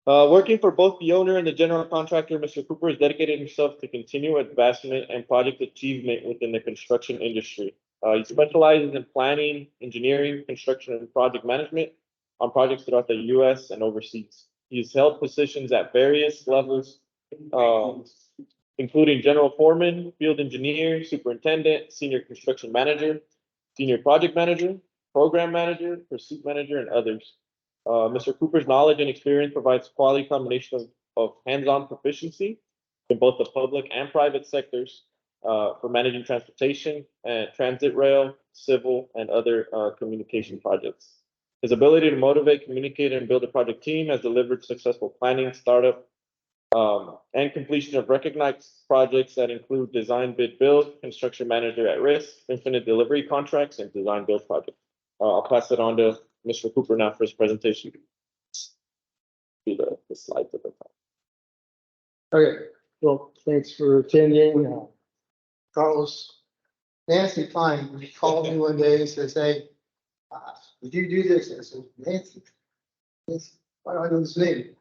Working for both the owner and the general contractor, Mr. Cooper has dedicated himself to continual advancement and project achievement within the construction industry. He specializes in planning, engineering, construction, and project management on projects throughout the U.S. and overseas. He's held positions at various levels, including general foreman, field engineer, superintendent, senior construction manager, senior project manager, program manager, pursuit manager, and others. Mr. Cooper's knowledge and experience provides quality combination of hands-on proficiency in both the public and private sectors for managing transportation and transit rail, civil, and other communication projects. His ability to motivate, communicate, and build a project team has delivered successful planning, startup, and completion of recognized projects that include design, bid, build, construction manager at risk, infinite delivery contracts, and design build projects. I'll pass it on to Mr. Cooper now for his presentation. See the slides at the top. Okay, well, thanks for attending. Carlos, Nancy Klein called me one day and says, "Hey, would you do this?" I said, Nancy, why do I know this name?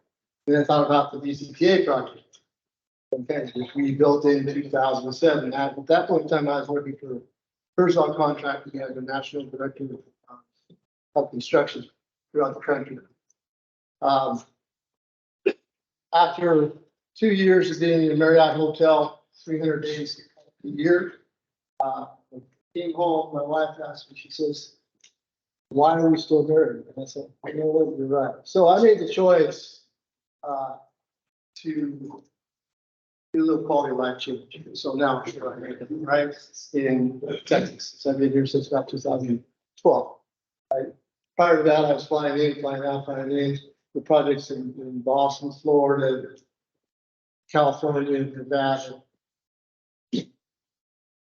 Then I thought about the DCPA project, okay, which we built in 2007. At that point in time, I was working for Herzog Contracting as the national director of construction throughout the country. After 2 years of being in a Marriott hotel, 300 days a year, I came home, my wife asked me, she says, "Why are we still married?" And I said, "You know what, you're right." So I made the choice to do a little quality of life change. So now I'm here, right, in Texas. So I've been here since about 2012. Right? Prior to that, I was flying in, flying out, flying in. The projects in Boston, Florida, California, Nevada,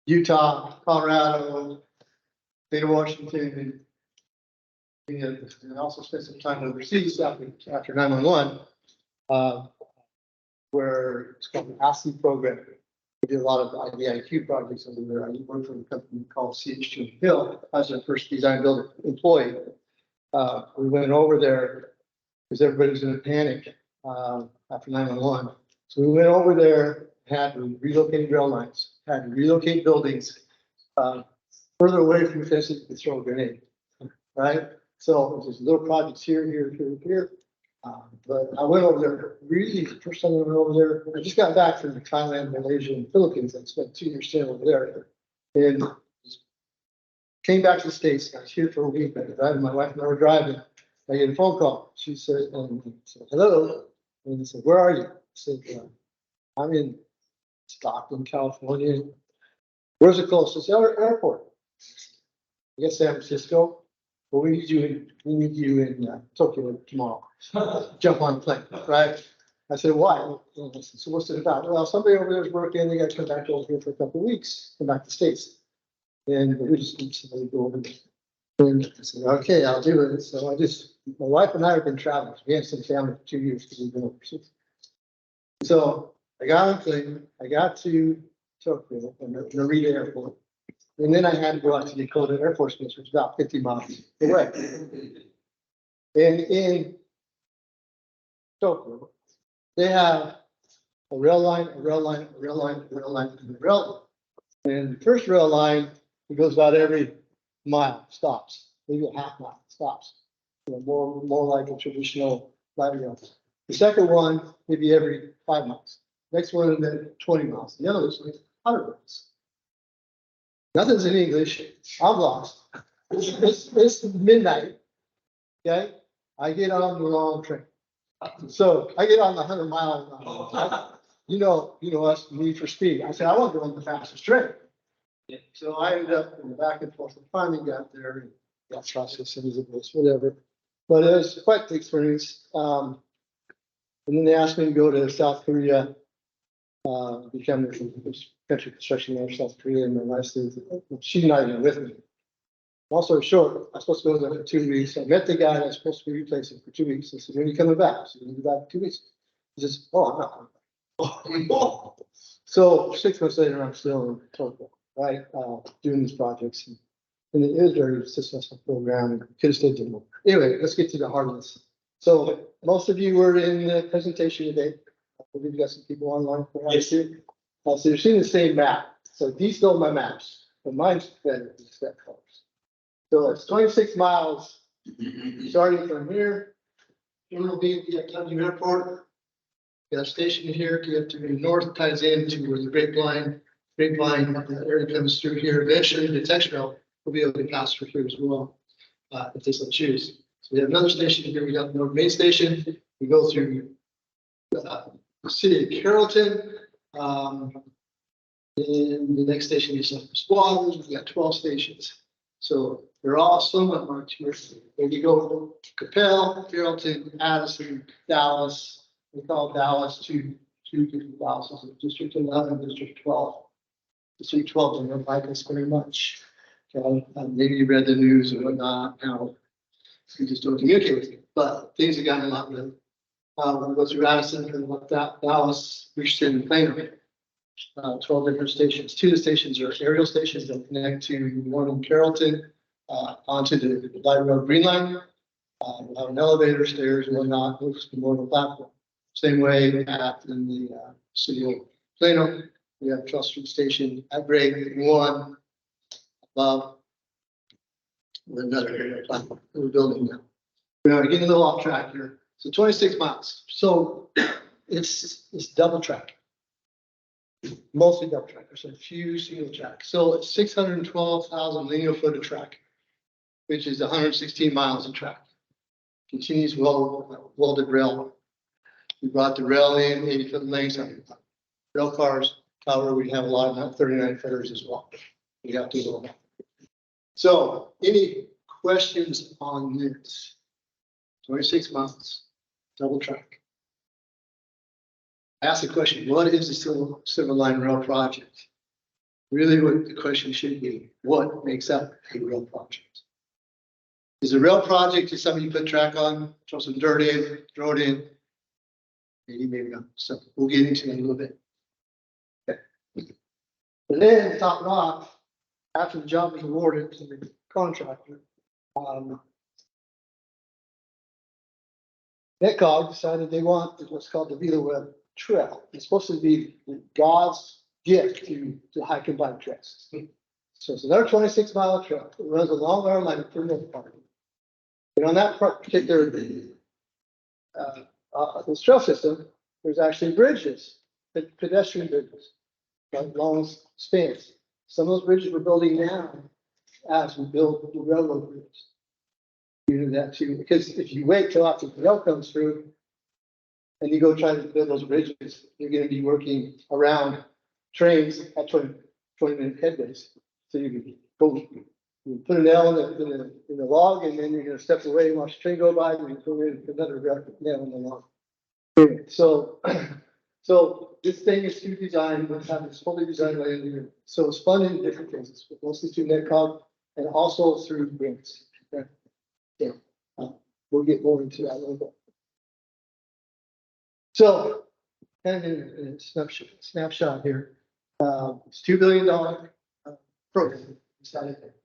Utah, Colorado, state of Washington, and also spent some time overseas after 9/11, where it's called the ASCE program. We did a lot of IDIQ projects over there. I worked for a company called CH2 Hill as our first design builder employee. We went over there because everybody was in a panic after 9/11. So we went over there, had to relocate rail lines, had to relocate buildings further away from the fence to throw a grenade, right? So it was just little projects here. But I went over there, really, the first time I went over there, I just got back from Thailand, Malaysia, and Philippines. I spent 2 years staying over there. And came back to the States. I was here for a week. My wife and I were driving. I get a phone call. She said, "Hello." And I said, "Where are you?" I said, "I'm in Stockton, California." "Where's the closest airport?" "I guess San Francisco." "Well, we need you in Tokyo tomorrow." Jump on a plane, right? I said, "Why?" I said, "So what's it about?" "Well, somebody over there is working. They got to come back over here for a couple of weeks, come back to the States. And we just need somebody to go over there." And I said, "Okay, I'll do it." So my wife and I have been traveling. We had some family for 2 years because we've been overseas. So I got on a plane. I got to Tokyo, Narita Airport. And then I had to go out to Dakota Air Force Base, which is about 50 miles away. And in Tokyo, they have a rail line. And the first rail line, it goes about every mile, stops, maybe a half mile, stops. More like a traditional light rail. The second one, maybe every 5 miles. Next one, then 20 miles. The other is 100 miles. Nothing's in English. I'm lost. It's midnight. Okay, I get on the wrong train. So I get on the 100-mile. You know us, Need for Speed. I said, I want to go on the fastest train. So I ended up in the back and forth and finally got there and got processed into this, whatever. But it was quite the experience. And then they asked me to go to South Korea, become the country construction manager of South Korea, and my wife said, she's not even with me. Long story short, I was supposed to go there for 2 weeks. I met the guy that I was supposed to be replacing for 2 weeks. I said, "When are you coming back?" I said, "I'll be back in 2 weeks." He says, "Oh, I'm not coming back." So 6 months later, I'm still in Tokyo, right, doing these projects. And it is a very successful program. Could have stayed there more. Anyway, let's get to the heart of this. So most of you were in the presentation today. I believe you got some people online perhaps too. So you're seeing the same map. So these are my maps, but mine's better than step colors. So it's 26 miles starting from here. It will be at T&DI Airport. Got a station here to get to the north, ties into where the grapevine area comes through here. Eventually the Textro will be able to pass through here as well, if they so choose. So we have another station here. We got the North Main Station. We go through the city of Carrollton. And the next station is Squatters. We got 12 stations. So they're all somewhat marked here. When you go to Capel, Carrollton, Addison, Dallas, we call Dallas two different Dallases, District 11, District 12. District 12 don't look like us very much. Okay, maybe you read the news or whatnot. Now we just don't communicate with you, but things have gotten a lot better. We go through Addison and left out Dallas, Richardson, and Plano. 12 different stations. Two of the stations are aerial stations that connect to one in Carrollton onto the light rail green line. We'll have an elevator, stairs, and whatnot, moves to more of a platform. Same way in the city of Plano, we have Trust Street Station at grade 1 above with another area platform we're building now. We're getting a little off track here. So 26 miles. So it's double track. Mostly double track. There's a few single track. So it's 612,000 linear foot of track, which is 116 miles of track. Continues welded rail. We brought the rail in 80-foot lengths on rail cars. However, we have a lot of 39 footers as well. We have to go. So any questions on this? 26 miles, double track. Ask the question, what is the Silver Line Rail project? Really what the question should be, what makes up a rail project? Is a rail project just something you put track on, throw some dirt in, throw it in? Maybe not. So we'll get into it in a little bit. Okay. But then to top it off, after the job was awarded to the contractor, NetCog decided they want what's called the Vila Web Trail. It's supposed to be God's gift to hike and bike trails. So it's another 26-mile trail. It runs along our line for North Park. And on that particular this trail system, there's actually bridges, pedestrian bridges, like long spans. Some of those bridges we're building now as we build the railroad bridges. You do that too, because if you wait till after the rail comes through and you go try to build those bridges, you're going to be working around trains at 20-minute headways. So you put an L in the log, and then you're going to step away and watch the train go by, and you put in another nail in the log. So this thing is to design, it's fully designed by engineers. So it's funded in different phases, mostly through NetCog and also through grants. Okay. Yeah, we'll get more into that a little bit. So, kind of in a snapshot here, it's $2 billion program.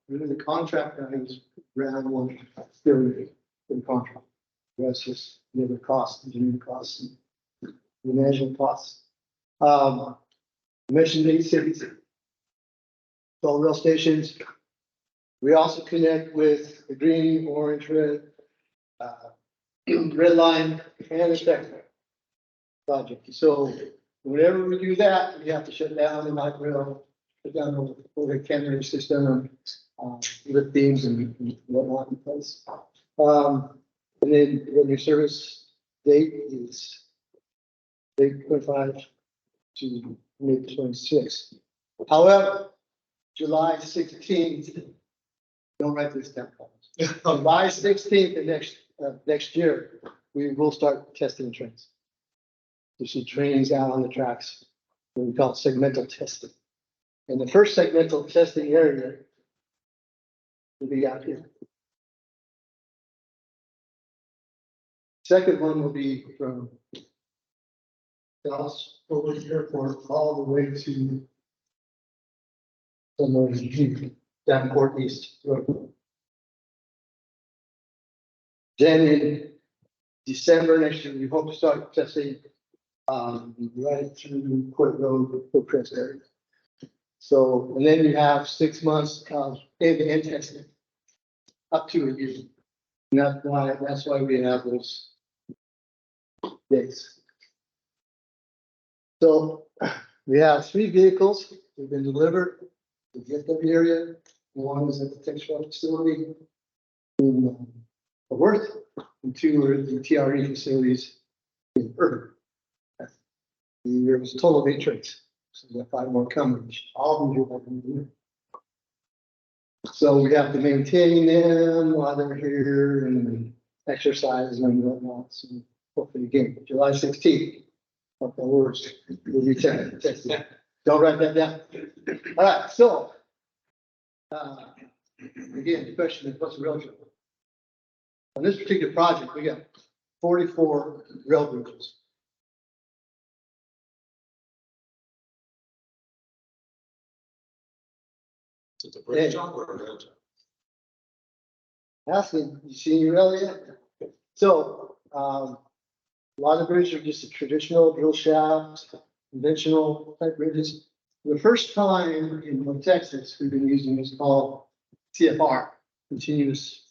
Really, the contract is around $1 billion for the contract. The rest is the other costs, engineering costs, and the management costs. I mentioned 8 cities, 12 rail stations. We also connect with the green, orange, red line and the technical project. So whenever we do that, we have to shut down the light rail, shut down the overhead camera system, lift beams and whatnot in place. And then when your service date is late 25 to mid 26. However, July 16th, don't write this down. July 16th of next year, we will start testing trains. You see trains out on the tracks. We call it segmental testing. And the first segmental testing area will be out here. Second one will be from Dallas over the airport all the way to somewhere in Davenport East Road. Then in December next year, we hope to start testing, right through Court Road, Hillcrest area. So, and then you have 6 months of end-to-end testing, up to a year. And that's why we have those dates. So we have 3 vehicles, they've been delivered to the DFW area. One is at the textile facility in Worth, and 2 are at the TRE facilities in Urban. There was a total of 8 trains, so we have 5 more coming. All of them are here. So we have to maintain them while they're here and exercise and whatnot. So hopefully again, July 16th. What the words will be tested. Don't write that down. All right, so again, the question is, what's the rail trail? On this particular project, we got 44 rail bridges. It's a bridge job or a rail job? Asking, you seen your rail yet? So, a lot of bridges are just a traditional drill shafts, conventional type bridges. The first time in North Texas, we've been using what's called CFR, continuous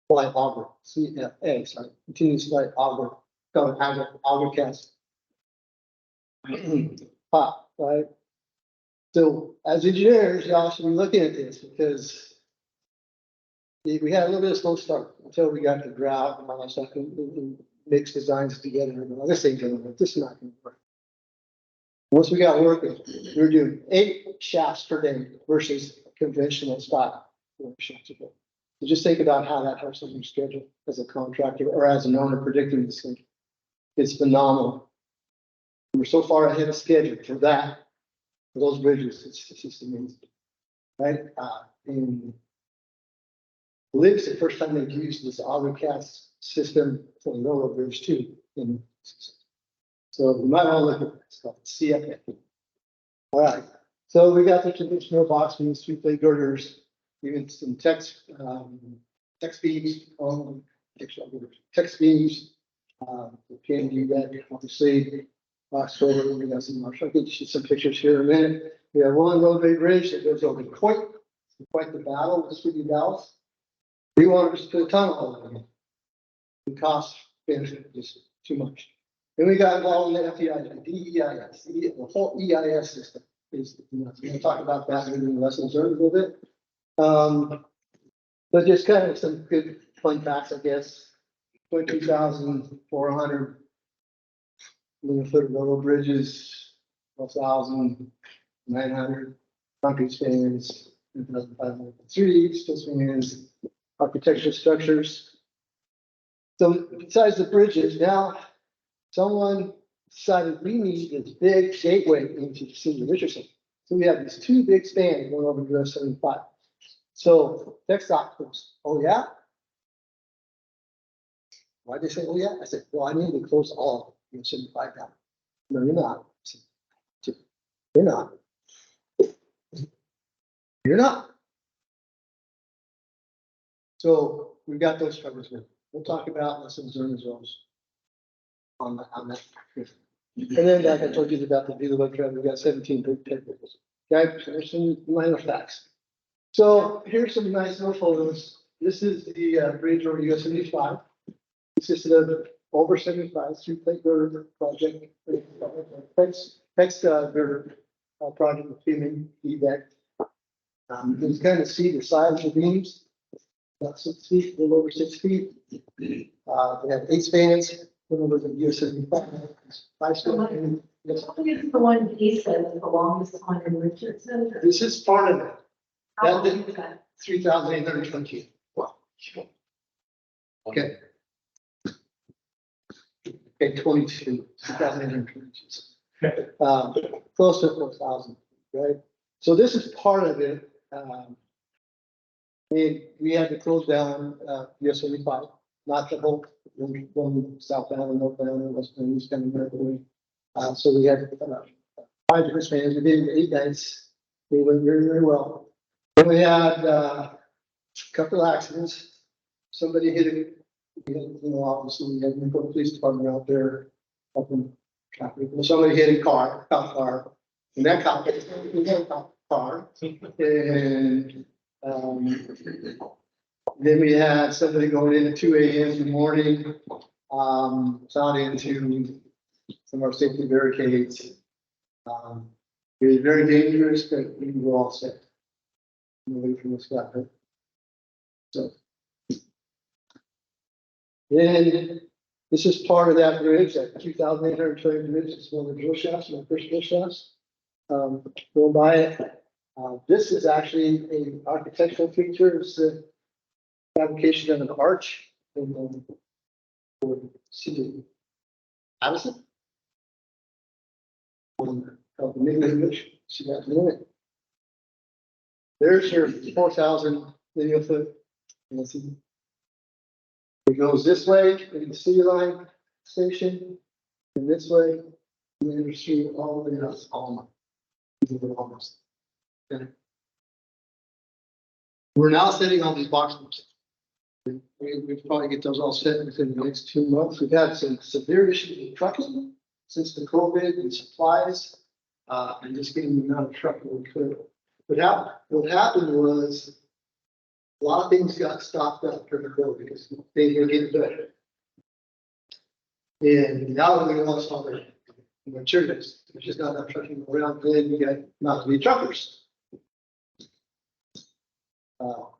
flight auger, CFA, sorry, continuous flight auger, called auger cast. Pop, right? So as engineers, y'all should be looking at this because we had a little bit of slow start until we got the drought and all that stuff and mixed designs together. And this ain't gonna work. This is not gonna work. Once we got working, we were doing 8 shafts per day versus conventional style. Shafts a day. So just think about how that helps on your schedule as a contractor or as an owner predicting this thing. It's phenomenal. We're so far ahead of schedule for that, for those bridges. It's just amazing, right? And I believe it's the first time they've used this autocast system for the railroad bridge too. So you might want to look at it. It's called CFA. All right. So we got the traditional box beams, 3-plate girders, even some text beams, text beams. T&DI that obviously box over. We got some. I'll get you some pictures here in a minute. We have one roadway bridge that goes over quite the battle with City Dallas. We wanted to put a tunnel over it. The cost benefit is too much. Then we got involved in the FEI, DEIS, the whole EIS system is nuts. We'll talk about that in the lessons learned a little bit. But just kind of some good fun facts, I guess. 22,400 linear foot railroad bridges, 12,900 concrete spans, 2,503 steel spans, architectural structures. So besides the bridges, now someone decided we need this big gateway into the city of Richardson. So we have these 2 big spans going over US 75. So TxDOT goes, oh yeah? Why'd they say, oh yeah? I said, well, I need to close all of US 75 down. No, you're not. Said, you're not. You're not. So we've got those covered here. We'll talk about lessons learned as well on that. And then, like I told you about the dealer web traffic, we've got 17 big tables. Okay, so there's some minor facts. So here's some nice little photos. This is the bridge over US 75. Consisted of over 75 3-plate girder project. Text girder project with feedback. You can kind of see the size of the beams. About 6 feet, a little over 6 feet. They have 8 spans. Over the US 75. 5 spans. Yes. I think it's the one he said is the longest one in Richardson. This is part of it. How long is that? 3,820. Wow. Okay. Okay, 22, 2,822. Close to 4,000, right? So this is part of it. We had to close down US 75, not the whole, going southbound and northbound and westbound, east kind of way. So we had 5 different spans. We did 8 nights. They went very, very well. Then we had a couple of accidents. Somebody hit We had, you know, obviously, we had the police department out there, up in traffic, and somebody hit a cop car, and that cop, we had a cop car, and, then we had somebody going in at 2 a.m. in the morning, shot into some of our safety barricades. It was very dangerous, but we were all set. Away from this guy. So. Then, this is part of that bridge, that 2,820 bridge, it's one of the drill shafts, my first drill shafts. Going by it. This is actually a architectural feature, it's the fabrication of an arch in the city. Addison? Of the Midway Bridge, see that in a minute. There's your 4,000 linear foot. And let's see. It goes this way in the city line station, and this way, and then through all the way up Alma. Okay. We're now sitting on these boxes. We probably get those all set within the next 2 months. We've had some severe issues with trucking since the COVID and supplies, and just getting the amount of trucking we could. What happened was a lot of things got stopped up during the COVID because things were getting better. And now we lost all the materials. There's just not enough trucking around. Then you got not to be truckers.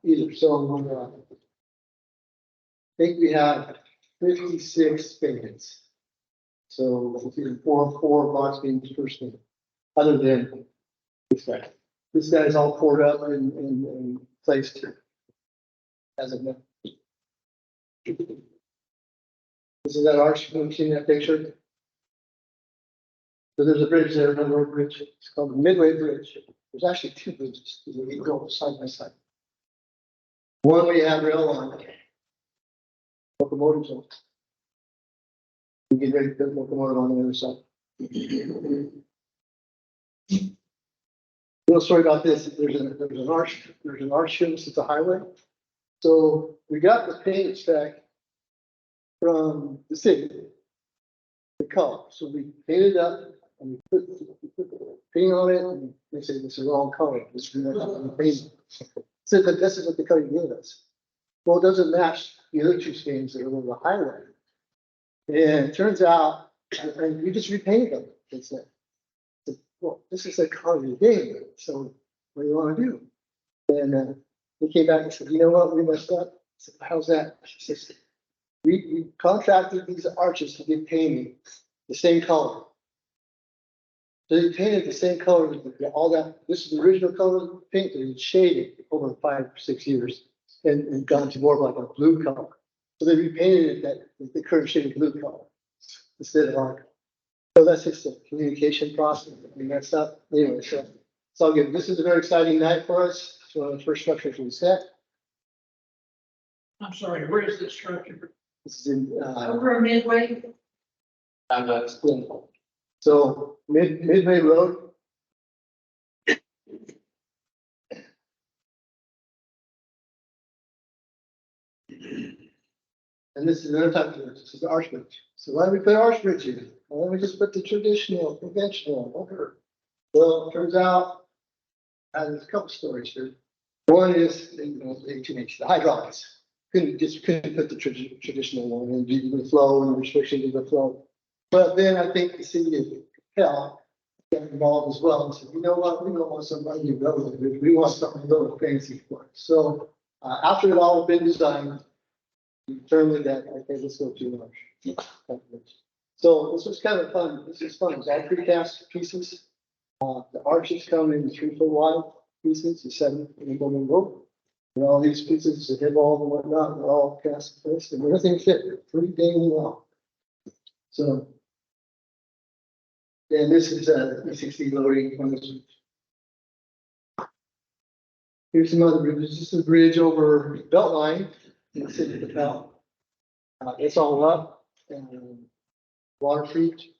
Either. So I think we have 56 fans. So it's either four box being the first thing, other than this guy. This guy's all poured up and placed as of now. This is that arch, you've seen that picture? So there's a bridge there, another bridge. It's called the Midway Bridge. There's actually 2 bridges. They go side by side. One we have rail on. Locomotives on. We get ready to put locomotive on the other side. Little story about this, there's an arch here, this is a highway. So we got the paint spec from the city, the color. So we painted up and we put paint on it, and they said this is the wrong color. This is not paint. Said that this is what the color you gave us. Well, it doesn't match the other 2 stains that are on the highway. And it turns out, and we just repainted them. They said, well, this is the color you gave me, so what do you want to do? And we came back and said, you know what, we messed up. I said, how's that? She says, we contracted these arches to get painted the same color. So they painted the same color, all that, this is the original color of the paint, they shaded over 5 or 6 years and gone to more of like a blue color. So they repainted it the current shade of blue color instead of our. So that's just a communication process. I mean, that's not, anyway, so it's all good. This is a very exciting night for us. It's one of the first structures we set. I'm sorry, where is this structure? This is in, Over Midway, so Midway Road. And this is another type of bridge. This is the arch bridge. So why do we put arch bridge here? Why don't we just put the traditional, conventional over? Well, it turns out, there's a couple stories here. One is, the hydraulics. Couldn't put the traditional one and due to the flow and restriction to the flow. But then I think the city of Hell got involved as well and said, you know what, we don't want somebody to go with it. We want something a little fancy for it. So after it all had been designed, we determined that, okay, let's go too much. So this was kind of fun. This is fun. It's all precast pieces. The arches come in 3 foot wide pieces, the 7 in the rope. And all these pieces, the head wall and whatnot, they're all cast in place and everything fit pretty dang well. So, and this is a E60 loading on this. Here's some other bridges. This is a bridge over Beltline in the city of Belt. It's all up and Water Creek.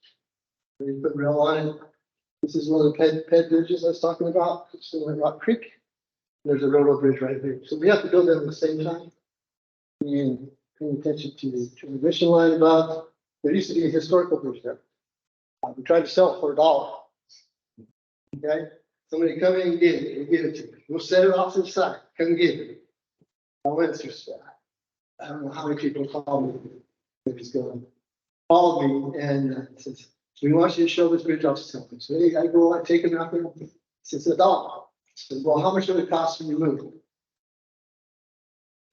We put rail on it. This is one of the ped bridges I was talking about. It's in Rock Creek. There's a railroad bridge right here. So we have to build them at the same time. And paying attention to the transmission line above. There used to be a historical bridge there. We tried to sell it for $1. Okay, somebody come in and get it, we'll give it to you. We'll set it off to the side, come and get it. I went through that. I don't know how many people called me. If he's going, called me and says, we want you to show this bridge off to something. So hey, I go, I take him out there. He says, $1. I said, well, how much would it cost to remove it?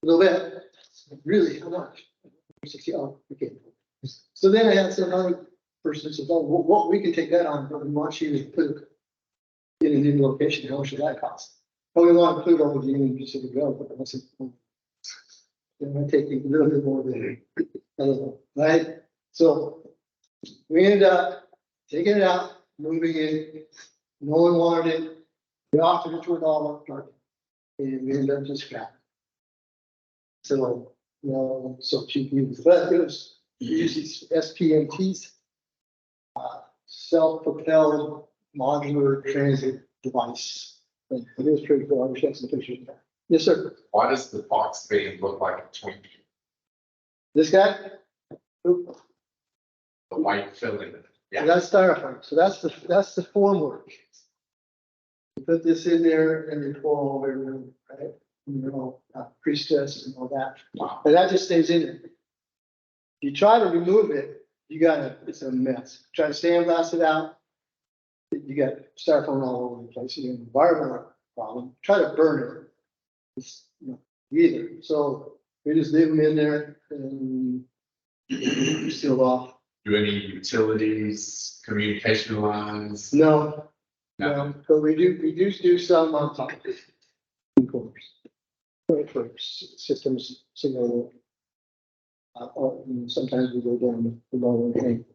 A little bit. I said, really, how much? 60. Oh, okay. So then I had some other person that said, oh, what we can take that on, but we want you to put it in a new location. How much would that cost? Oh, we want to put it over the Union Pacific Railroad. I said, well, it might take you a little bit more than I don't know, right? So we ended up taking it out, moving it. No one wanted it. We offered it for $1, and we ended up just scrap. So, you know, so cheap used, but it was usually SPMTs, self-propelled modular transit device. And it was pretty cool. I wish I had some pictures of that. Yes, sir. Why does the box beam look like a twink? This guy? Oop. The white filling? Yeah. That's styrofoam. So that's the form work. You put this in there and you pour all over it, right? And you know, pre-stress and all that. Wow. And that just stays in there. If you try to remove it, it's a mess. Try to sandblast it out. You got styrofoam all over the place. You have an environmental problem. Try to burn it. It's, you know, either. So we just leave them in there and seal off. Do any utilities, communication lines? No, no, but we do some on top. Of course. For systems, signal. Or sometimes we go down the lower hang.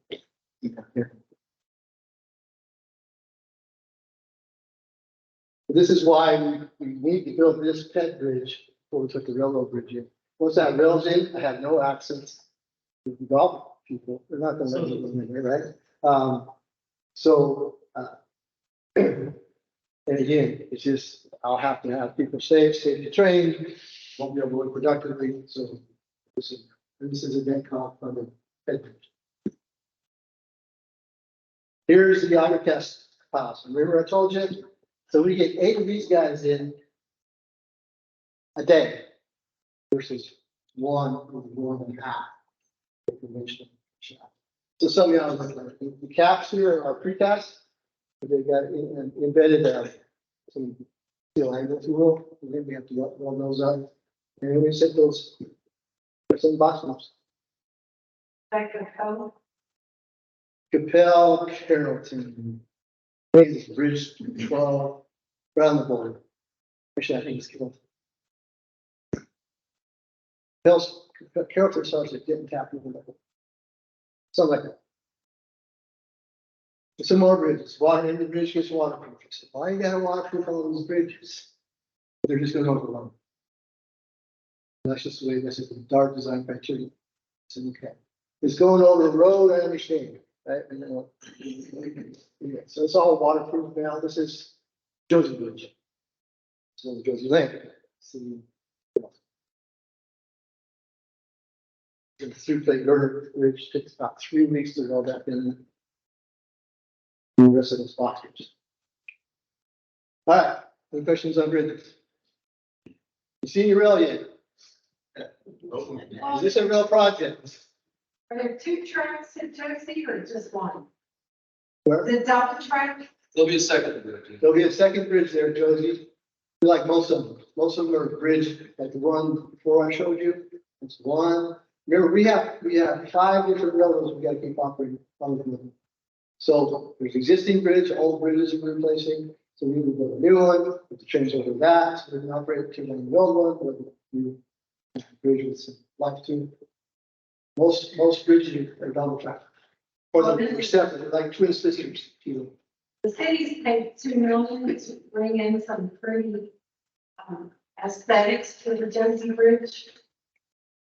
This is why we need to build this pet bridge before we put the railroad bridge in. Once that rail's in, I have no access to the golf people. They're not gonna let me in there, right? And again, it's just, I'll have to have people safely trained, won't be able to work productively, so this is a net cost for the pet bridge. Here's the auger test files. Remember I told you? So we get 8 of these guys in a day versus 1.5 conventional shop. So some of y'all look like the caps here are precast. They got embedded some steel angle, if you will, and then we have to roll those up. And then we set those some box moves. Like a hell. Capel Carrollton. I think it's Bridge 12 around the board. Actually, I think it's killed. Carrollton starts at getting tapped in the middle. Something like that. Some more bridges. Water in the bridge gets waterproof. I said, why you gotta waterproof all these bridges? They're just gonna overload. That's just the way this is the dark design criteria. So okay. It's going over the road, I understand, right? And then, yeah, so it's all waterproof now. This is Josie Bridge. So Josie Lane. See. The through-plate girder bridge takes about 3 weeks to roll that in. The rest of those boxes. All right, any questions on bridges? You seen your rail yet? Is this a real project? Are there 2 tracks in Josie or just one? Where? The double track? There'll be a second. There'll be a second bridge there, Josie. Like most of them. Most of them are bridge, like the one before I showed you. It's one. Remember, we have 5 different railroads we gotta keep operating on. So there's existing bridge, old bridges we're replacing. So we would build a new one, with the trains over that, so we can operate to the old one, with the bridge with some life to. Most bridges are double track. Or they're separate, they're like twin sisters, you know. The city's paid $2 million to bring in some pretty aesthetics to the Josie Bridge.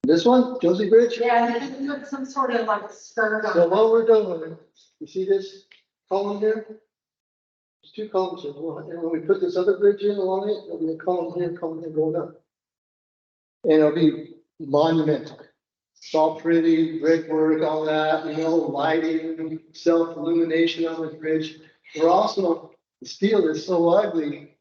This one, Josie Bridge? Yeah, they can put some sort of like skirt So on. what we're doing, you see this column there? There's 2 columns here, and when we put this other bridge in along it, there'll be a column here going up. And it'll be monumental. It's all pretty, brickwork, all that, lighting, self-illumination on the bridge. We're also, the steel is so ugly,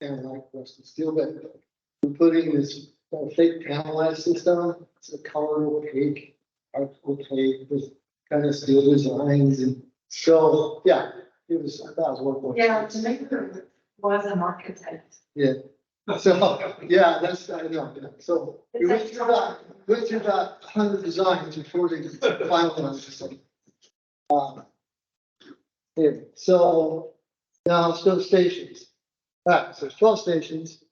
and like rusted steel, but we're putting this fake panelized system. It's a color opaque, opaque with kind of steel designs, and so, yeah, it was, I thought it was worthwhile. Yeah, to make it was an architect. Yeah. So, yeah, that's, I know, yeah. So we went through about 100 designs before they finalized this thing. Yeah, so now let's go to stations. All right, so there's 12 stations.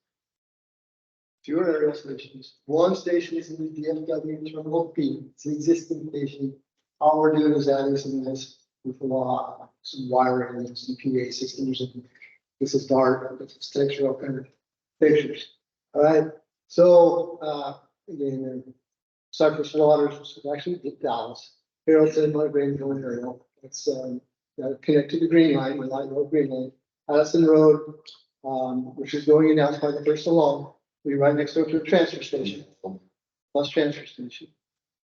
Fewer aerial stations. One station is in the DFW terminal B. It's an existing station. All we're doing is adding some nice with a lot, some wiring and some PA systems. And this is dark, but it's textural kind of pictures. All right, so again, Cypress Waters is actually Dallas. Carrollton, my brain going aerial. It's connected to the Green Line, the line road Green Line. Addison Road, which is going in now by the first along. We're right next door to a transfer station, bus transfer station.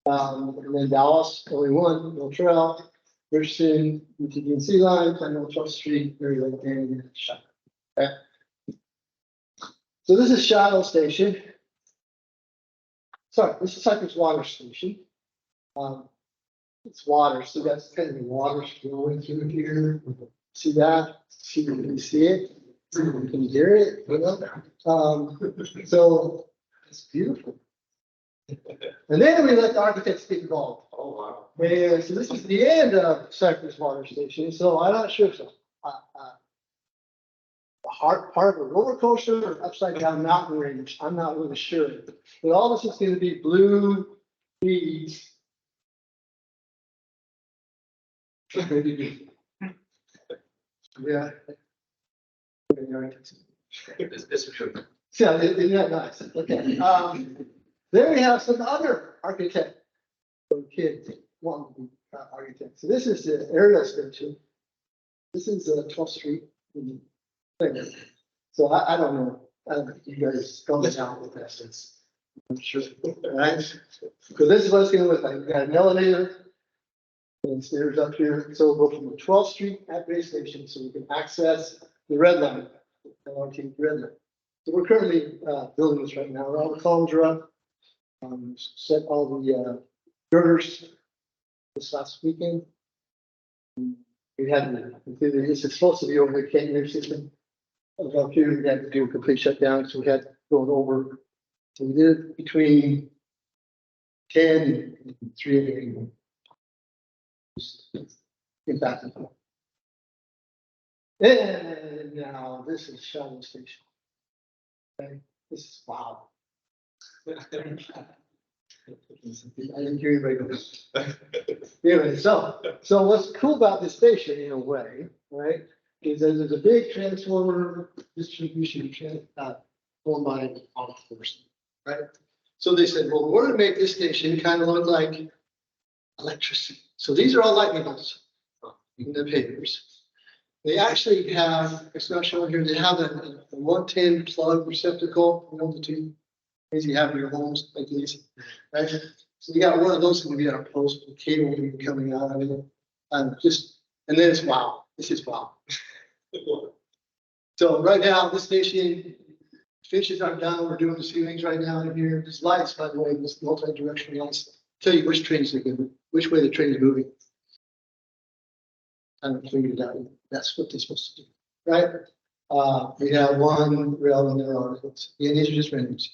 And then Dallas, only one, no trail. Richardson, UTD&C line, Planville, Trust Street, very late, and shut. Okay. So this is Shadow Station. Sorry, this is Cypress Water Station. It's water, so that's kind of the water flowing through here. See that? Can you see it? Can you hear it? So it's beautiful. And then we let the architects get involved. Oh, wow. And so this is the end of Cypress Water Station. So I'm not sure if it's a hard part of a roller coaster or upside down mountain range. I'm not really sure. But all this is going to be blue beads. Yeah. This is good. Yeah, isn't that nice? Okay. Then we have some other architect kids want to be architects. So this is the aerial station. This is 12th Street. So I don't know. You guys comment out with this. I'm sure. Right? So this is what it's going to look like. We got an elevator and stairs up here. So we'll go from the 12th Street at Bay Station so we can access the red line. LRT red line. So we're currently building this right now. All the columns are up. Set all the girders this last weekend. We had this is supposed to be over the Canyon system. Up here, we had to do a complete shutdown, so we had going over. So we did it between 10 and 3 a.m. In fact, and now this is Shadow Station. Okay, this is wow. I didn't hear anybody go. Anyway, so what's cool about this station in a way, right, is that there's a big transformer distribution owned by all person, right? So they said, well, we're gonna make this station kind of look like electricity. So these are all lightning bolts in the papers. They actually have, it's not shown here, they have a 110 plug receptacle, the two things you have in your homes like these, right? So you got one of those going to be on a post with cable coming out of it. And then it's wow. This is wow. So right now, this station, finishes aren't done. We're doing the ceilings right now in here. There's lights, by the way, this multi-directional lights. Tell you which trains are going, which way the train is moving. I haven't figured it out yet. That's what they're supposed to do, right? We have one rail in there articles. Yeah, these are just renderings.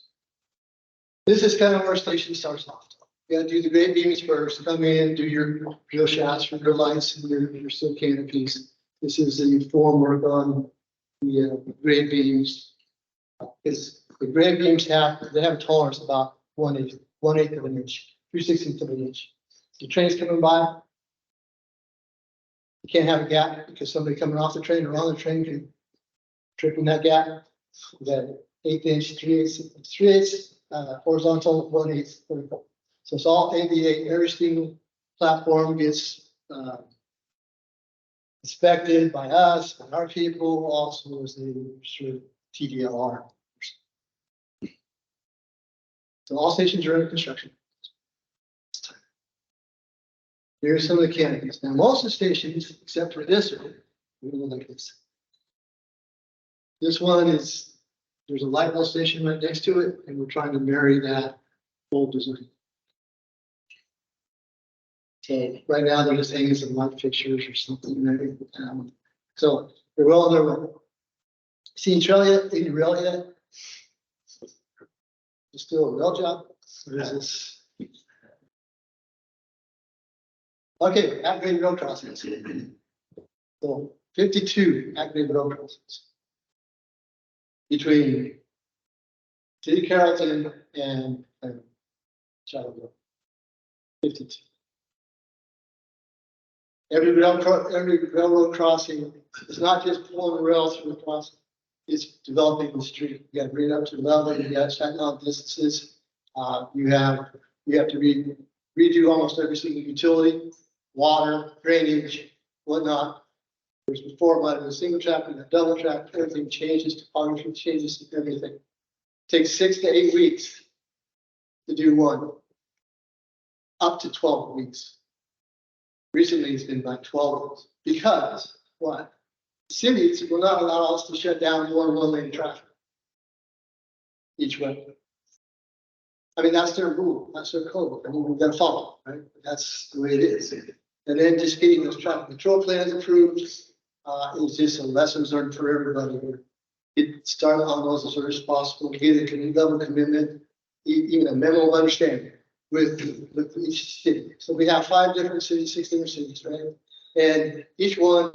This is kind of where our station starts off. You gotta do the great beams first, come in, do your drill shafts, your lights, and your steel canopies. This is the formwork on the grade beams. Because the grade beams they have a tolerance about 1/8 of an inch, 3/16 of an inch. The train's coming by. You can't have a gap because somebody coming off the train or on the train can trip in that gap. That 1/8 inch, 3/8 horizontal, 1/8 vertical. So it's all ABA. Every single platform gets inspected by us, by our people, also as the TDLR. So all stations are under construction. Here's some of the canopies. Now, most of the stations, except for this one, we're gonna look like this. This one is, there's a light rail station right next to it, and we're trying to marry that old design. So right now, they're just hanging some light fixtures or something. Right? So they're well on their way. Seen trail yet? Any rail yet? It's still a rail job? Or is this? Okay, activated road crossings. So 52 activated road crossings between City of Carrollton and Shadow Road. 52. Every railroad crossing is not just pulling the rail through the crossing, it's developing the street. You got to bring it up to the level, you got to set down distances. You have to redo almost every single utility, water, drainage, whatnot. Whereas before, it might have been a single track and a double track, everything changes, topography changes, everything. It takes 6 to 8 weeks to do one, up to 12 weeks. Recently, it's been about 12 weeks because what? Cities will not allow us to shut down more one-lane traffic each way. I mean, that's their rule, that's their code. I mean, we've got to follow, right? That's the way it is. And then just getting those traffic control plans approved is just a lessons learned for everybody here. Get started on those as early as possible, get a community level commitment, even a memo of understanding with each city. So we have 5 different cities, 6 different cities, right? And each one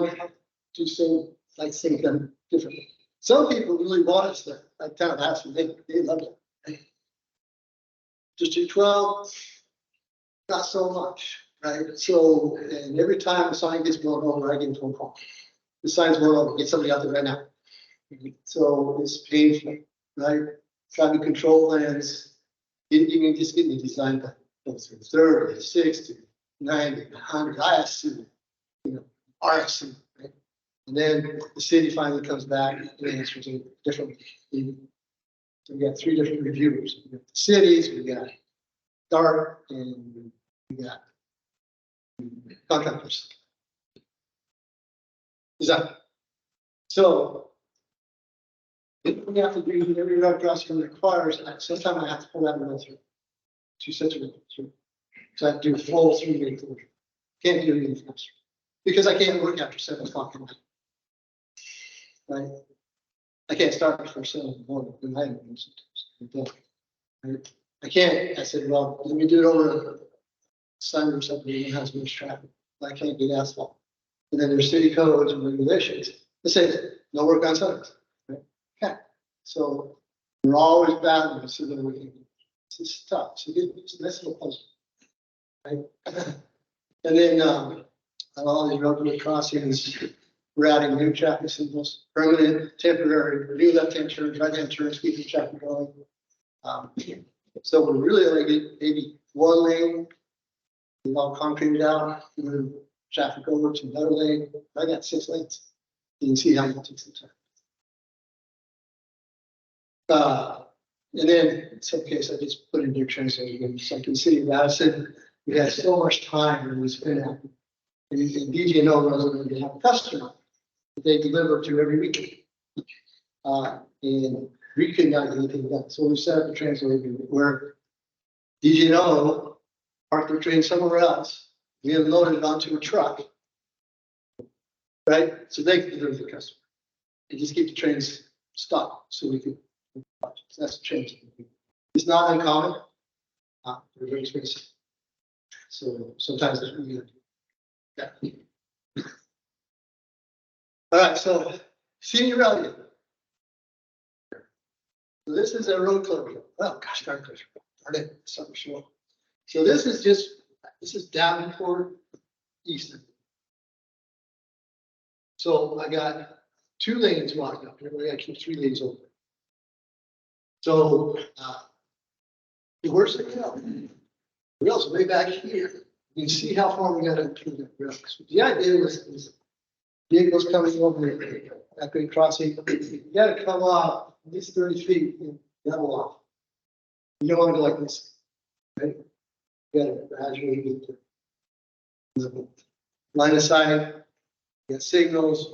do sing them differently. Some people really want us to, like town of ASCE, they love it. District 12, not so much, right? So, and every time the sign gets blown over, I get a phone call. The sign's blown over, get somebody out there right now. So it's painful, right? Traffic control plans, you can just get the design done. 30, 60, 90, 100, ISC, RSC, right? And then the city finally comes back and answers it differently. So we got 3 different reviewers. We got the cities, we got DART, and we got contractors. Design. So we have to do every road crossing requires, sometimes I have to pull that one through. 2 sets of through. So I have to do a full 3-day closure. Can't do anything faster. Because I can't work after 7 o'clock at night. Right? I can't start before 7 in the morning. Sometimes. Right? I can't. I said, well, let me do it over Sunday or something. It has much traffic. I can't get asphalt. And then there's city codes and regulations that say no work on Sundays. Right? Okay. So we're always battling. So that we can. It's tough. So it's a nice little puzzle. Right? And then on all these road crossings, we're adding new traffic signals, permanent, temporary, new left-hand turns, right-hand turns, keep the traffic going. So we're really only maybe 1 lane, we've all concreted out, move traffic over to another lane. I got 6 lanes. You can see how it takes the time. And then in some case, I just put in new translation. So I can see that I said we had so much time when we spent out. And DG&O knows that they have a customer that they deliver to every week. And we could not get anything done. So we set up a translator where DG&O parked their train somewhere else. We unloaded it onto a truck. Right? So they could deliver the customer. And just keep the trains stopped so we could. So that's the change. It's not uncommon. They're very expensive. So sometimes it's really good. Yeah. All right, so senior value. So this is a road closure. Oh gosh, darn it, something short. So this is Davenport Easton. So I got 2 lanes blocked up here. We got 3 lanes open. So the worst thing, the rails way back here. You can see how far we got to through the rails. The idea was vehicles coming over that great crossing. You got to come off at least 30 feet and level off. You don't want to go like this, right? You got to gradually get there. line of sight, get signals,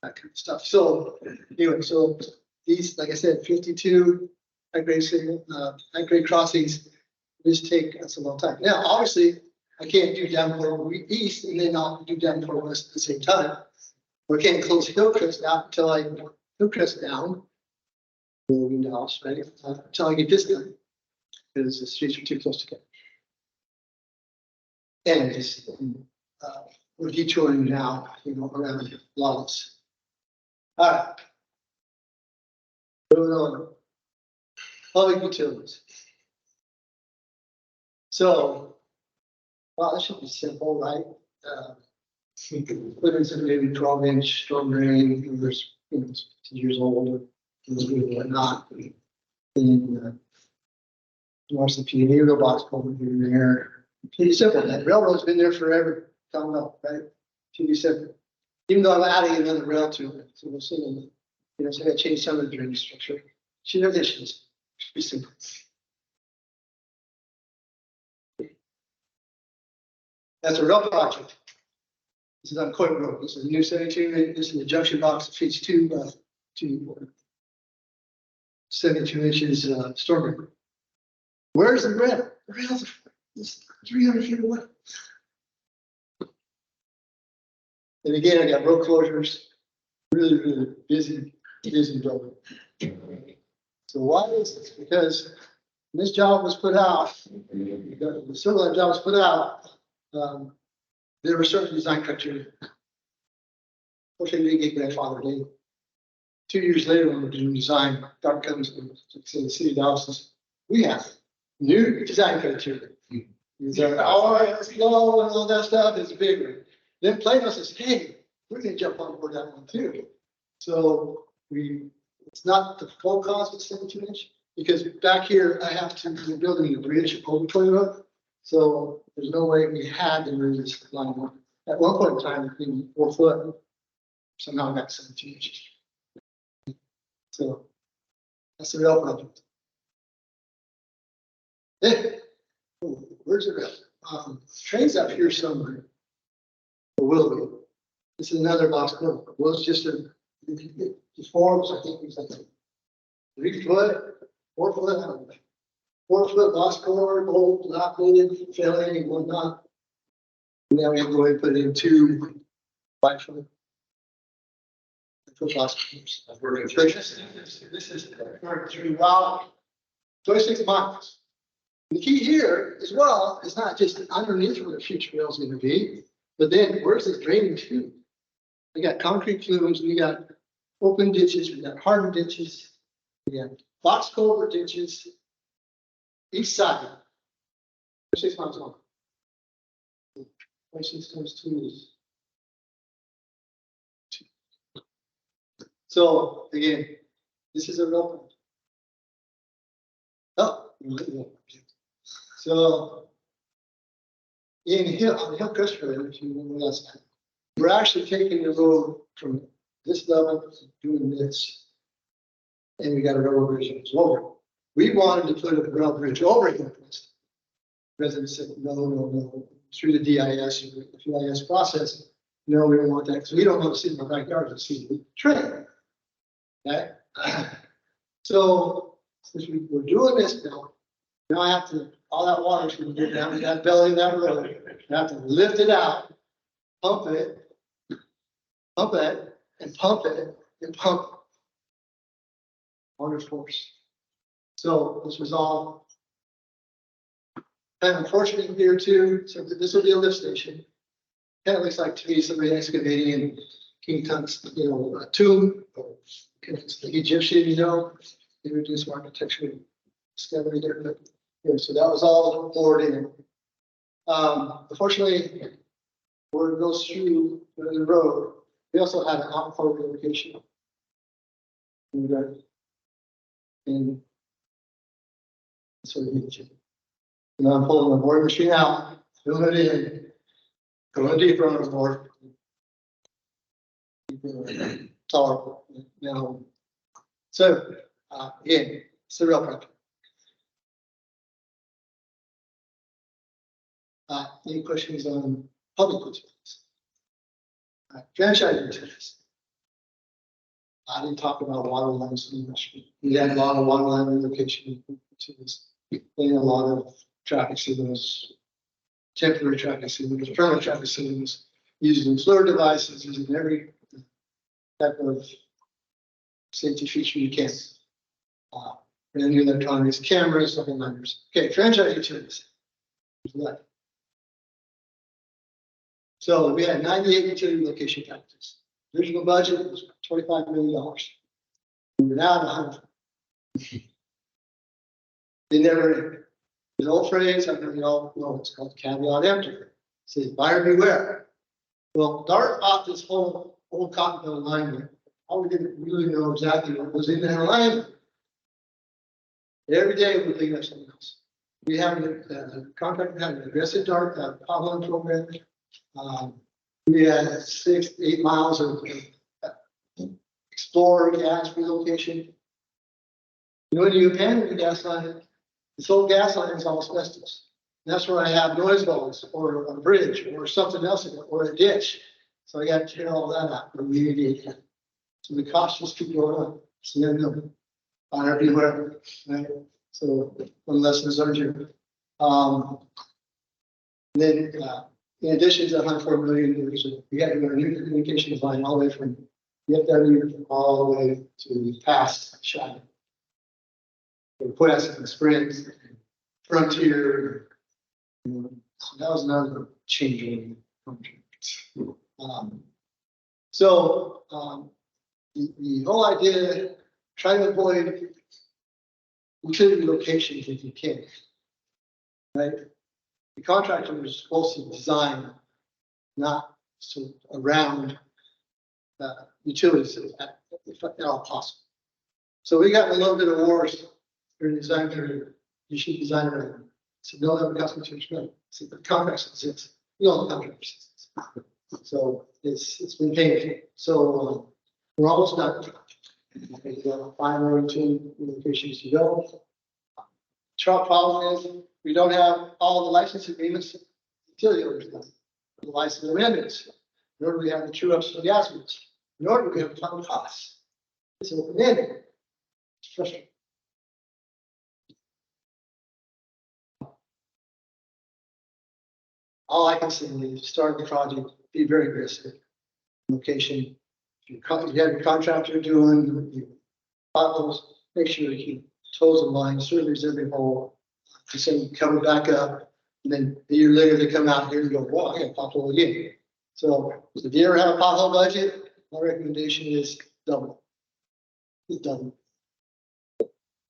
that kind of stuff. So anyway, so these, like I said, 52 high grade signal, high grade crossings, this take us a long time. Now, obviously, I can't do Davenport East and then I'll do Davenport West at the same time. Or I can't close Hillcrest out until I Hillcrest down. Moving the house, right? Until I get this done. Because the streets are too close together. And just, we're detouring now, around Lawless. All right. Moving on. Public utilities. So, well, this should be simple, right? Put in some maybe 12-inch storm drain, there's, 2 years old, and whatnot. And, watch the P&D robots over here and there. Pretty simple. That railroad's been there forever. Coming up, right? Pretty simple. Even though I'm adding another rail to it, so we'll see. So I gotta change some of the drainage structure. Should have additions. Should be simple. That's a rail project. This is on Coit Road. This is a new 72. This is the junction box that feeds to 72 inches storm drain. Where's the rail? The rail's 300 feet away. And again, I got road closures, really busy building. So why is this? Because when this job was put out, the civil job was put out, there were certain design criteria. Fortunately, we didn't get grandfathered in. 2 years later, when we're doing design, Doc comes to the city of Dallas, we have new design criteria. RS law and all that stuff is bigger. Then Plano says, hey, we're gonna jump on board that one too. So it's not the full cost of 72 inch, because back here I have to be building a bridge over Toy Road. So there's no way we had to move this line one. At one point in time, it being 4 foot. Somehow I got 72 inches. So that's the rail project. Hey, where's the rail? Train's up here somewhere. Or will be. This is another box corner. Well, it's just the forms, I think it's like 3 foot, 4 foot, I don't know. 4 foot box corner, old, not needed, failing and whatnot. Now we go ahead and put in 2 5 foot. Box corners. This is throughout 26 miles. The key here as well is not just underneath where the future rail is going to be, but then where's this draining to? We got concrete flumes, we got open ditches, we got hardened ditches, we got box culvert ditches, each side. 6 miles long. 26 times 2 is. So again, this is a real point. Oh, so on Hillcrest Road, if you remember last time, we're actually taking the road from this level to doing this. And we got a railroad bridge over. We wanted to put a rail bridge over Hillcrest. Residents said, no. Through the DIS, the DIS process, no, we don't want that, because we don't want to sit in my backyard and see the train. Okay. So since we're doing this now I have to, all that water is going to get down to that belly of that road. I have to lift it out, pump it, and pump it, and pump under force. So this was all kind of unfortunate here too. So this will be a lift station. Kind of looks like to me somebody excavating in King Tut's, a tomb. It's the Egyptian, they would do some architecture discovery there. But, so that was all poured in. Unfortunately, where it goes through the road, we also had an outflow location. And so I'm pulling the board machine out, filling it in, going deeper on the board. Tolerable now. So again, it's a real project. Any questions on public utilities. Franchise utilities. I didn't talk about water lines so much. We had a lot of water line relocation utilities, and a lot of traffic signals, temporary traffic signals, permanent traffic signals, using FLIR devices, using every type of safety feature you can. And new electronics, cameras, double numbers. Okay, franchise utilities. So we had 98 utility location packages. Original budget was $25 million. We're now at 100. They never, the old phrase, I know you all know, it's called caveat emptor. It says buyer beware. Well, Dart bought this whole cockpit alignment. All we didn't really know exactly what was in that alignment. Every day we think of something else. We have a contract, had an aggressive Dart pothole program. We had 6 to 8 miles of explore gas relocation. You know, when you abandon the gas line, this whole gas line is all asbestos. And that's where I have noise walls or a bridge or something else in it, or a ditch. So I got to tear all that out and remediate it. So the costs just keep going up. So no, buyer beware, right? So one lessons learned. Then in addition to 104 million, we had a new communications line all the way from FW all the way to past China. Request and Sprint, Frontier. So that was another change in the whole idea, try to avoid utility locations if you can. Right? The contractor is supposed to design not so around utilities if at all possible. So we got a little bit of wars during the design period. You should design around. So no, that would cost me too much money. See, the contract exists. We all the contract exists. So it's been painful. So we're almost done. We got 5 or 2 locations to go. Truck problem is we don't have all the license agreements. Utility owners done. The license amendments. Nor do we have the true ups for the gas meters. Nor do we have total costs. It's open ended. It's frustrating. All I can say is start the project, be very aggressive. Location, you have your contractor doing your potholes, make sure you toes the line, surveys every hole, to say cover back up, and then a year later they come out here and go, well, I got a pothole again. So if you ever have a pothole budget, my recommendation is double. It's double.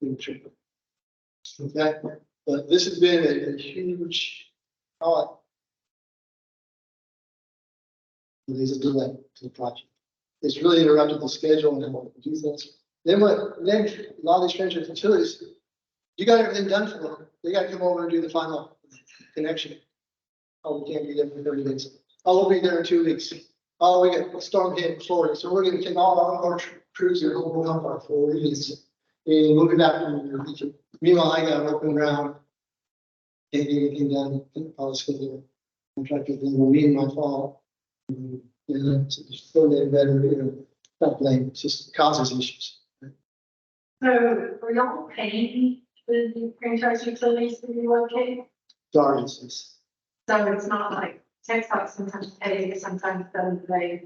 Okay, but this has been a huge. There's a delay to the project. It's really interrupted the schedule and what we do things. Then a lot of these franchise utilities, you got everything done for them. They got to come over and do the final connection. Oh, we can't be there for 30 days. Oh, we'll be there in 2 weeks. Oh, we got a storm hit in Florida, so we're going to take all our crews and go help our Floridians and move it back to the region. Meanwhile, I got an open ground. Can't get anything done. I was going to contract with them. Me and my fault. You know, so just throw that better, you know, not blame, it just causes issues. So are y'all paying the franchise utilities to relocate? Darknesses. So it's not like Texas sometimes pay, sometimes doesn't pay.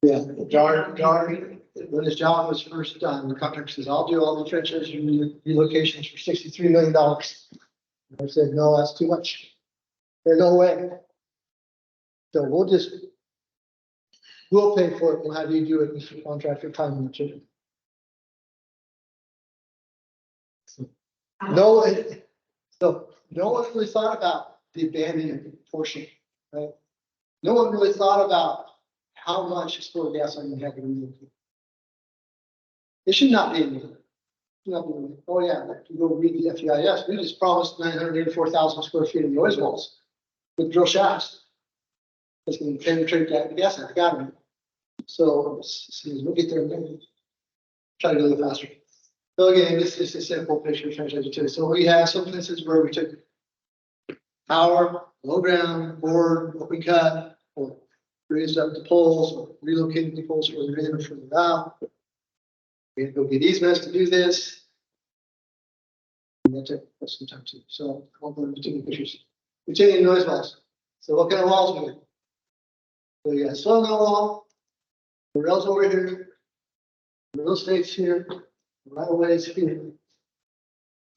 Yeah, when this job was first done, the contractor says, I'll do all the franchise relocations for $63 million. I said, no, that's too much. There's no way. So we'll pay for it. We'll have you do it, Mr. Contractor, time and material. No, so no one really thought about the abandonment portion, right? No one really thought about how much stored gas line you have to relocate. It should not be in there. Oh yeah, if you go read the FEIS, we just promised 984,000 square feet of noise walls with drill shafts. It's going to penetrate that gas line. Got it. So we'll get there. Try to go a little faster. So again, this is a simple picture of franchise utility. So we have some places where we took power, low ground, board, open cut, or raised up the poles, or relocating the poles further in or further out. We had to go get easements to do this. And that's it, that's some time too. So I'll go into the pictures. We're taking noise walls. So what kind of walls are we? So you got soil wall, the rails over here, real estate's here, right of ways here.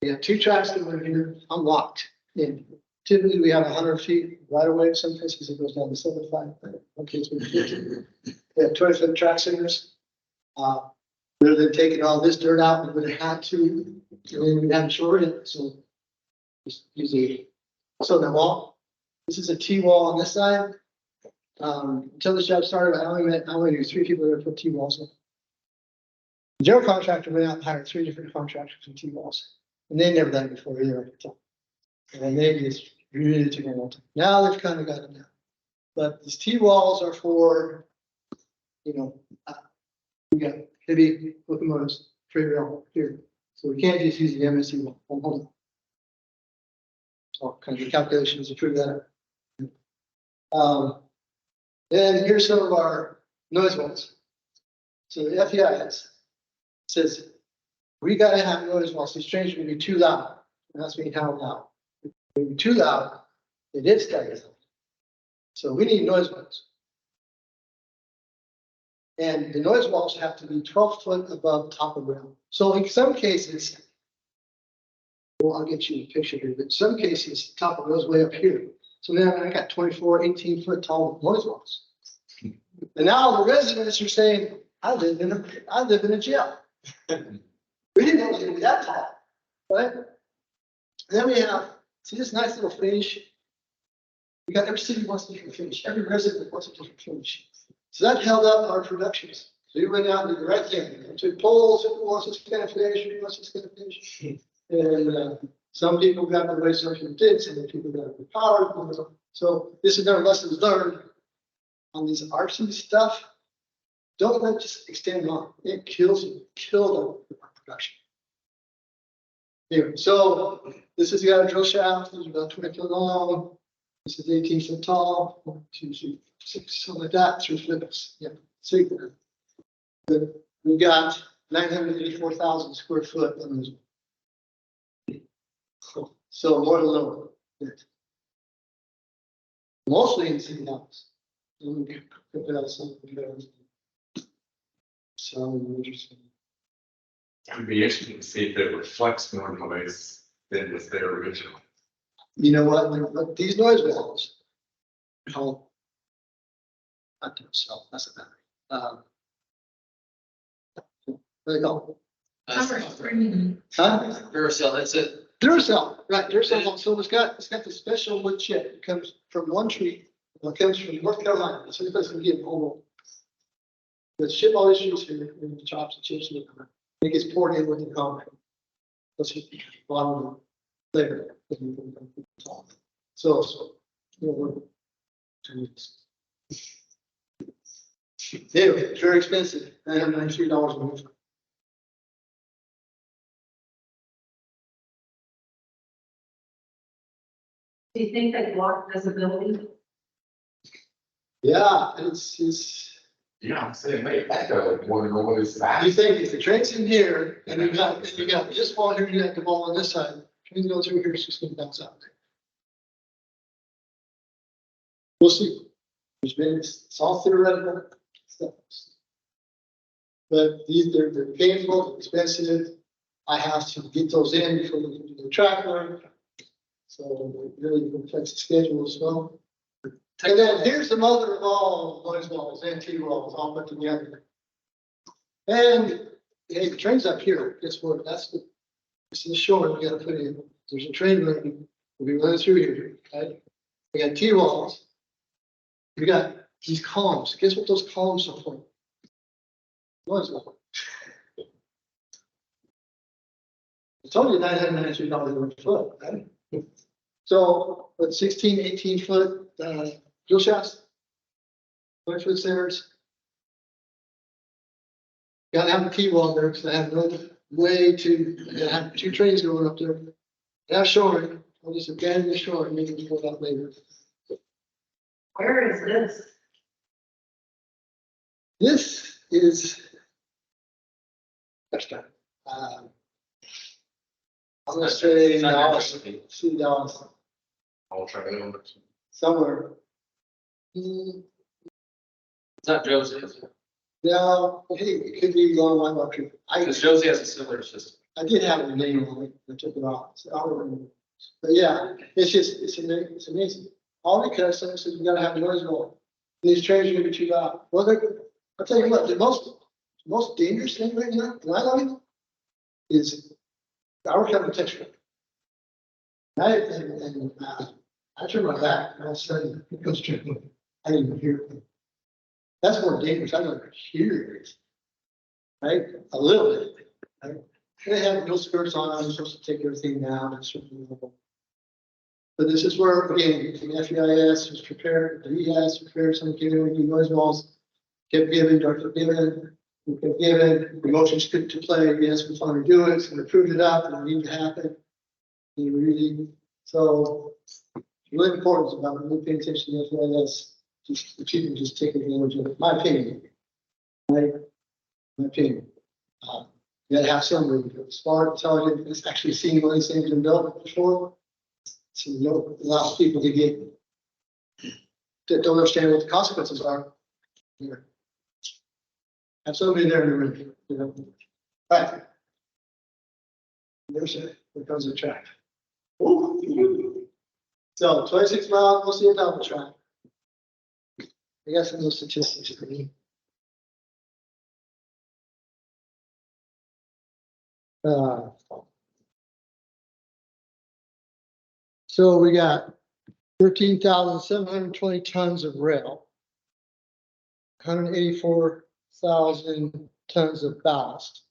We have two tracks that are here, unlocked. And typically we have 100 feet right away. Some places it goes down to 75. Okay, it's been 50. We have 20-foot track centers. Rather than taking all this dirt out, we would have had to, and we had to short it. So just use a southern wall. This is a T-wall on this side. Until this job started, I only knew 3 people that put T-walls in. The general contractor went out and hired 3 different contractors for T-walls. And they never done it before either. And they just really took a long time. Now they've kind of got it now. But these T-walls are for, we got heavy locomotives, freight rail here. So we can't just use the MSC wall. Hold on. So kind of calculations to prove that. And here's some of our noise walls. So the FEIS says, we gotta have noise walls. These trains are gonna be too loud. And that's mean how loud. If they're too loud, it is staggering. So we need noise walls. And the noise walls have to be 12 foot above top of ground. So in some cases, well, I'll get you a picture here, but in some cases, top of goes way up here. So now I got 24, 18 foot tall noise walls. And now the residents are saying, I live in a jail. We didn't know it was gonna be that tall, right? And then we have, see this nice little finish? We got every city wants a different finish. Every resident wants a different finish. So that held up our productions. So you went out and did the right thing. To polls, who wants this kind of finish, who wants this kind of finish? And some people got the way some people did, some people got the power. So this is their lessons learned on these RC stuff. Don't let it just extend on. It kills you, killed our production. Here, so this is got a drill shaft, this is about 20 foot long. This is 18 foot tall, 1, 2, 3, 6, something like that, 3 flips. Yeah, see, we got 984,000 square foot on this. So more than lower. Mostly in city house. So interesting. It'd be interesting to see if it reflects more noise than was there originally. You know what? These noise walls. Called. Not themselves. That's a battery. There you go. Huh? Veracel, that's it. Duracell, right? Duracell. So it's got the special wood chip. It comes from one tree. It comes from North Carolina. So it doesn't get old. The chip always used here in the chops and chips. It gets poured in with the concrete. That's just the bottom layer. So anyway, it's very expensive. $993 a month. Do you think they block visibility? Yeah, it's. Yeah, I'm saying, make that go like more than noise. You think if the train's in here and you got this wall here, you got the wall on this side, train goes through here, it's just gonna bounce out. We'll see. It's all theoretical stuff. But they're painful, expensive. I have to get those in before we can do the track work. So it really affects the schedule as well. And then here's the mother of all noise walls and T-walls all put together. And hey, the train's up here. Guess what? This is the shore we gotta put in. There's a train running. We'll be running through here. Okay? We got T-walls. We got these columns. Guess what those columns are for? Noise wall. I told you $993 a foot, right? So, but 16, 18 foot drill shafts, 20 foot centers. Gotta have a T-wall there because I have no way to have 2 trains going up there. Now showing I'll just abandon the shore and make it go out later. Where is this? This is. That's done. I'm gonna say Dallas, see Dallas, I'll try that one. somewhere. It's not Josie, is it? No, hey, it could be long line up here. Because Josie has a similar system. I did have a name on it, I took it off, so I don't remember. But yeah, it's just, it's amazing. All because someone says you gotta have noise wall. These trains are gonna be too loud. Well, I'll tell you what, the most dangerous thing right now, in my life, is our kind of texture. I turn my back, and I study, it goes straight, I didn't even hear it. That's more dangerous, I don't hear it. Right, a little bit, right? They have no skirts on, I'm supposed to take everything down and certainly. But this is where, again, the FEIS was prepared, the EIS prepared, some given noise walls, kept given, Dr. given, we kept given, the motions put to play, yes, we finally do it, and we proved it up, and it needed to happen. And really, so really important about really paying attention to the FEIS, just if you can just take advantage of it, my opinion. Right? My opinion. You gotta have somebody smart, intelligent, that's actually seen one of these things been built before. So you know, allows people to get that don't understand what the consequences are. Here. Have somebody there in the room, you know. Right. There's it, there comes the track. Ooh. So 26 miles, we'll see a double track. I got some of those statistics for me. So we got 13,720 tons of rail, 184,000 tons of ballast,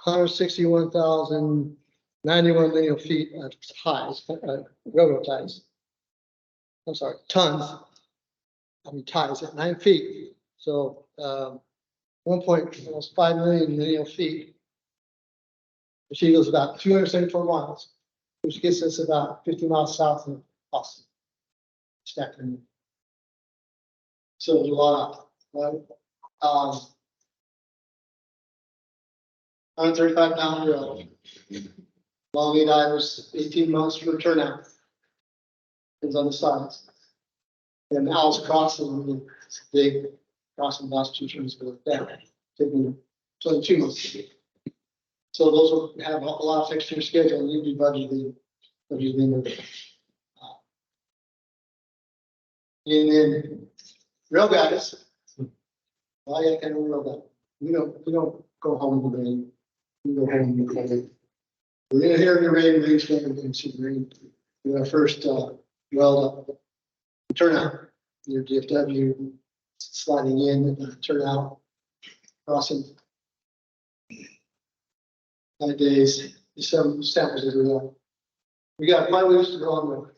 161,091 linear feet of ties, railroad ties. I'm sorry, tons. I mean ties at 9 feet. So 1.5 million linear feet. Which equals about 274 miles, which gets us about 50 miles south of Austin. Stacking. So a lot, right? 135 pound rail. Long lead items, 18 months for turnout. Depends on the size. And Al's crossing, it's big crossing Massachusetts goes down, taking 22 months. So those will have a lot of fixture schedule and you'd be budgeting. And then rail guys. Why I can't rail guy? We don't go home today. We go home today. We're gonna hear the rain, we're gonna see the rain. We're our first weld up turnout. Your DFW sliding in, turnout, crossing. 9 days, some samples as well. We got 5 weeks to go on with.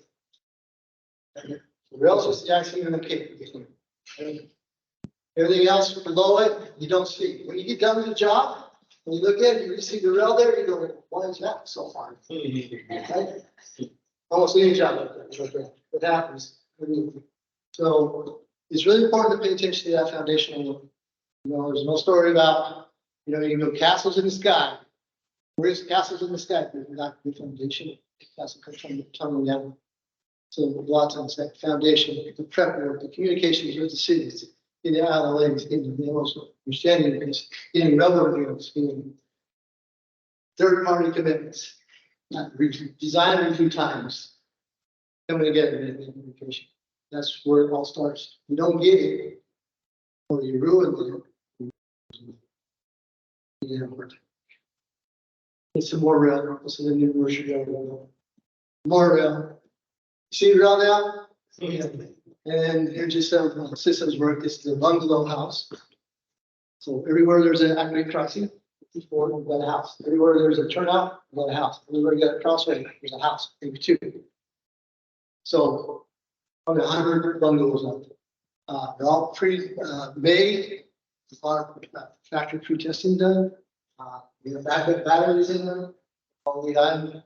The rails is actually in the Cape. Everything else below it, you don't see. When you get done with the job, when you look at it, you see the rail there, you go, why is that so hard? Right? Almost any job like that. It happens. So it's really important to pay attention to that foundational work. You know, there's no story about, you know, you can build castles in the sky. Where's castles in the sky? There's not good foundation. Castle comes from the tunnel down. So lots of that foundation, the prep work, the communications with the cities, getting out of the lanes, getting the emotional understanding of this, getting rubber deals, getting third-party commitments, design review times, coming together in communication. That's where it all starts. You don't get it, or you ruin it. Yeah. It's some more rail. This is a new version of rail. More rail. See rail now? Yeah. And here's just some systems work. This is the bungalow house. So everywhere there's an aggregate crossing, before we've got a house. Everywhere there's a turnout, we've got a house. Everywhere you got a crossway, there's a house, maybe 2. So probably 100 bungalows out there. They're all pre-made. Our factory pre-testing done. We have backup batteries in them. All the items.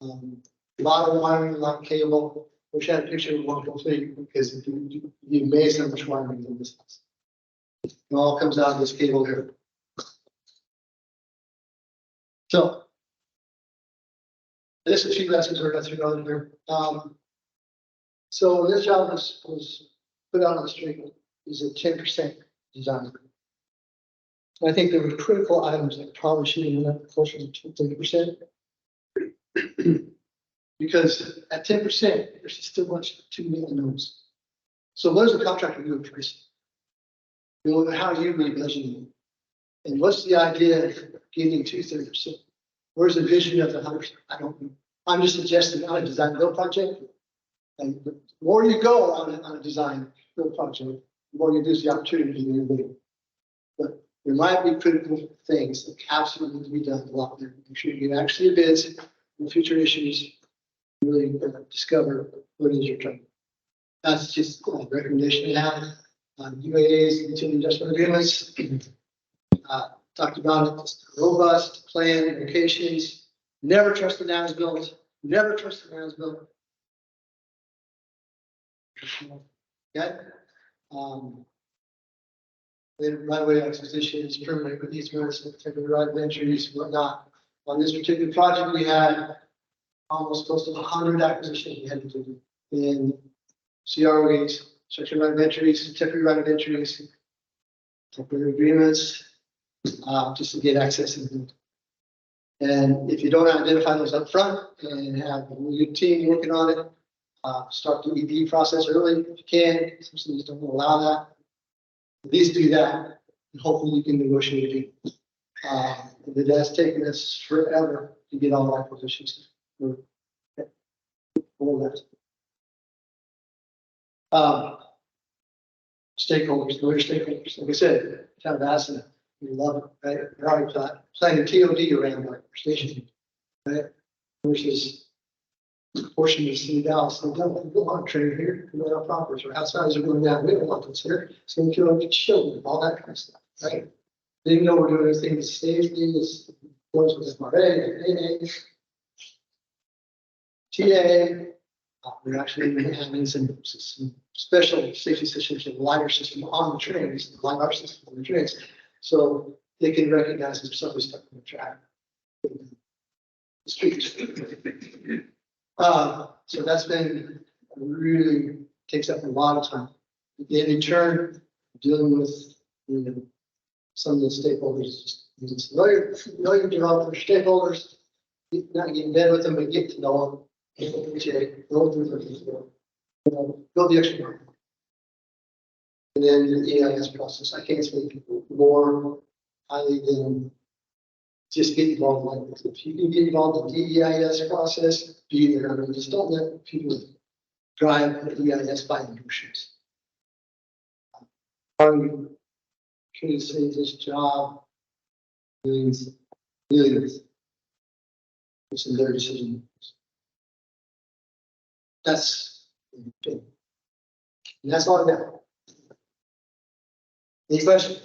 A lot of wiring, a lot of cable. Wish I had a picture of one complete because you'd be amazed how much wiring is in this house. It all comes out of this cable here. So. This is a few lessons we're going through here. So this job was put out on the street is a 10% design. I think there were critical items that probably should have been up closer to 30%. Because at 10%, there's still much too many unknowns. So what does the contractor do in pricing? You know, how are you really budgeting? And what's the idea of getting to 30%? Where's the vision of the 100%? I don't know. I'm just suggesting on a design build project. And the more you go on a design build project, the more you lose the opportunity in your building. But there might be critical things that absolutely need to be done a lot there. Make sure you get actually bids in future issues, really discover what it is you're trying. That's just a recommendation to have. UAAs, utility adjustment agreements. Talked about it, just robust plan, locations, never trust an as-built, never trust an as-built. Okay. Then right away acquisitions, permanent easements, temporary right of entries, whatnot. On this particular project, we had almost close to 100 acquisitions we had to do in CROs, section right of entries, temporary right of entries, temporary agreements, just to get access to them. And if you don't identify those up front and have a good team working on it, start the ED process early if you can. Some cities don't allow that. At least do that, and hopefully you can negotiate it. It has taken us forever to get all our positions. Stakeholders, know your stakeholders. Like I said, town of ASCE, we love it, right? We're already planning TOD around our station, right? Versus portion of the city of Dallas, they don't want to train here, we don't have properties, or outside are going down, we don't want this here, it's going to kill our children, all that kind of stuff, right? They didn't know we're doing everything as safely as goes with FRA, TA. We're actually having some special safety systems and LiDAR system on the trains, LiDAR system on the trains, so they can recognize if somebody's stuck on the track. The street. So that's been really takes up a lot of time. In turn, dealing with some of the stakeholders, just know your developer stakeholders, not get in bed with them, but get to know them. Go the extra mile. And then the EIS process. I can't speak more highly than just get involved like this. If you can get involved in the EIS process, be there. I mean, just don't let people drive the EIS by emotions. Can you say this job millions? It's in their decision. That's all I got. Any questions?